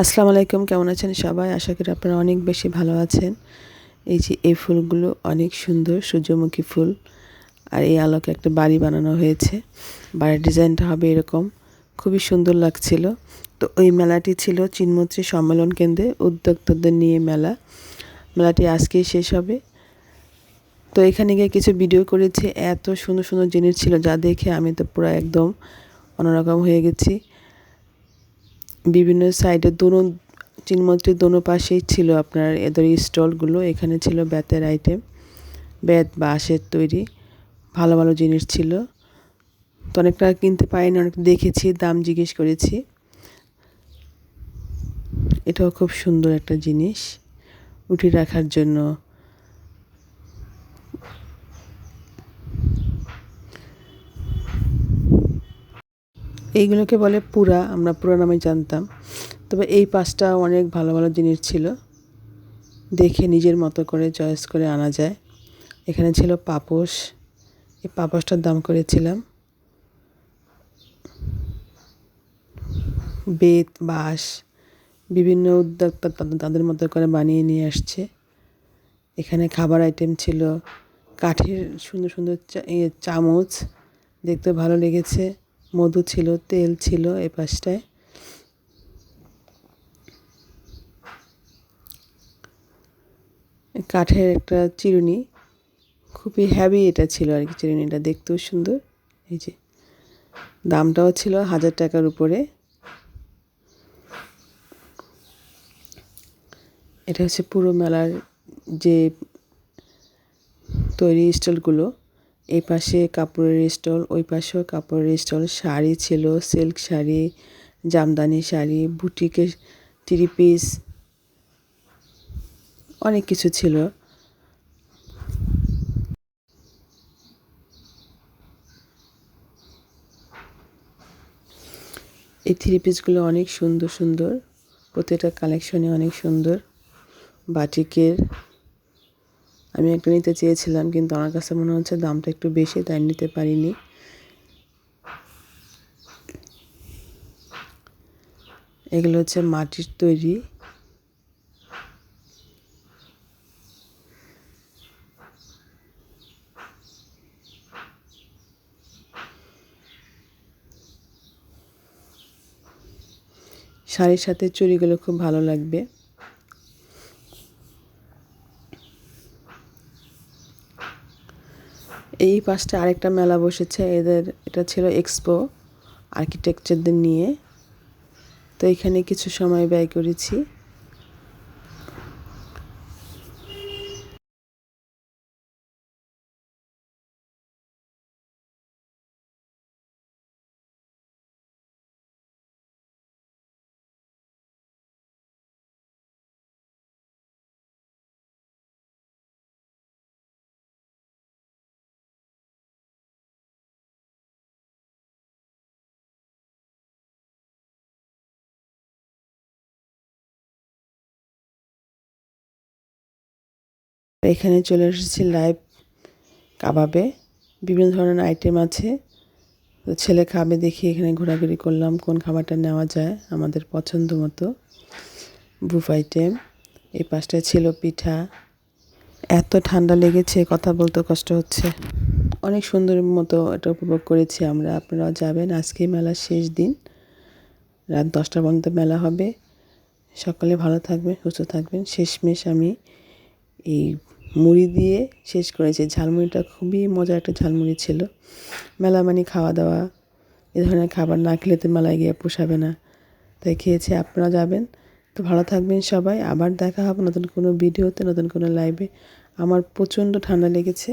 আসসালামু আলাইকুম, কেমন আছেন সবাই? আশা করি আপনারা অনেক বেশি ভালো আছেন। এই যে এই ফুলগুলো অনেক সুন্দর, সূর্যমুখী ফুল। আর এই আলোকে একটা বাড়ি বানানো হয়েছে। বাড়ির ডিজাইনটা হবে এরকম, খুবই সুন্দর লাগছিল। তো ওই মেলাটি ছিল চিনমন্ত্রী সম্মেলন কেন্দ্রে, উদ্যোক্তাদের নিয়ে মেলাটি আজকেই শেষ হবে। তো এখানে গিয়ে কিছু ভিডিও করেছি, এত সুন্দর সুন্দর জিনিস ছিল যা দেখে আমি তো পুরো একদম অন্যরকম হয়ে গেছি। বিভিন্ন সাইডে চিনমন্ত্রীর দোনো পাশেই ছিল আপনার এদের স্টলগুলো। এখানে ছিল বেতের আইটেম, বেত বাঁশের তৈরি ভালো ভালো জিনিস ছিল। তো অনেকটা কিনতে পারিনি, অনেকটা দেখেছি, দাম জিজ্ঞেস করেছি। এটাও খুব সুন্দর একটা জিনিস উঠিয়ে রাখার জন্য। এইগুলোকে বলে পুরা, আমরা পুরা নামে জানতাম। তবে এই পাশটা অনেক ভালো ভালো জিনিস ছিল, দেখে নিজের মতো করে চয়েস করে আনা যায়। এখানে ছিল পাপোশ, এই পাপোশটার দাম করেছিলাম। বেত বাঁশ বিভিন্ন উদ্যোক্তা তাদের মতো করে বানিয়ে নিয়ে আসছে। এখানে খাবার আইটেম ছিল, কাঠের সুন্দর সুন্দর চামচ, দেখতে ভালো লেগেছে। মধু ছিল, তেল ছিল এই পাশটায়। কাঠের একটা চিরুনি, খুবই হ্যাভি এটা ছিল আর কি। চিরুনিটা দেখতেও সুন্দর। এই যে দামটাও ছিল 1000 টাকার উপরে। এটা হচ্ছে পুরো মেলার যে তৈরি স্টলগুলো। এই পাশে কাপড়ের স্টল, ওই পাশেও কাপড়ের স্টল। শাড়ি ছিল, সিল্ক শাড়ি, জামদানি শাড়ি, বুটিকের 3 পিস, অনেক কিছু ছিল। এই 3 পিসগুলো অনেক সুন্দর সুন্দর, প্রত্যেকটা কালেকশনই অনেক সুন্দর। বাটিকের আমি একটা নিতে চেয়েছিলাম, কিন্তু আমার কাছে মনে হচ্ছে দামটা একটু বেশি, তাই নিতে পারিনি। এগুলো হচ্ছে মাটির তৈরি। শাড়ির সাথে চুড়িগুলো খুব ভালো লাগবে। এই পাশটা আরেকটা মেলা বসেছে এটা ছিল এক্সপো, আর্কিটেকচারদের নিয়ে। তো এখানে কিছু সময় ব্যয় করেছি। এখানে চলে এসেছি লাইভ কাবাবে, বিভিন্ন ধরনের আইটেম আছে। তো ছেলে খাবে দেখি এখানে ঘোরাঘুরি করলাম, কোন খাবারটা নেওয়া যায় আমাদের পছন্দ মতো। বুফ আইটেম। এই পাশটায় ছিল পিঠা। এত ঠান্ডা লেগেছে, কথা বলতে কষ্ট হচ্ছে। অনেক সুন্দর মতো এটা উপভোগ করেছি আমরা। আপনারাও যাবেন, আজকেই মেলার শেষ দিন, রাত 10টা পর্যন্ত মেলা হবে। সকলে ভালো থাকবেন, সুস্থ থাকবেন। শেষমেশ আমি এই মুড়ি দিয়ে শেষ করেছি। ঝালমুড়িটা খুবই মজার একটা ঝালমুড়ি ছিল। মেলা মানে খাওয়া দাওয়া, এ ধরনের খাবার না খেলে তো মেলায় গিয়ে পোষাবে না, তাই খেয়েছি। আপনারা যাবেন। তো ভালো থাকবেন সবাই। আবার দেখা হবে নতুন কোনো ভিডিওতে, নতুন কোনো লাইভে। আমার প্রচণ্ড ঠান্ডা লেগেছে।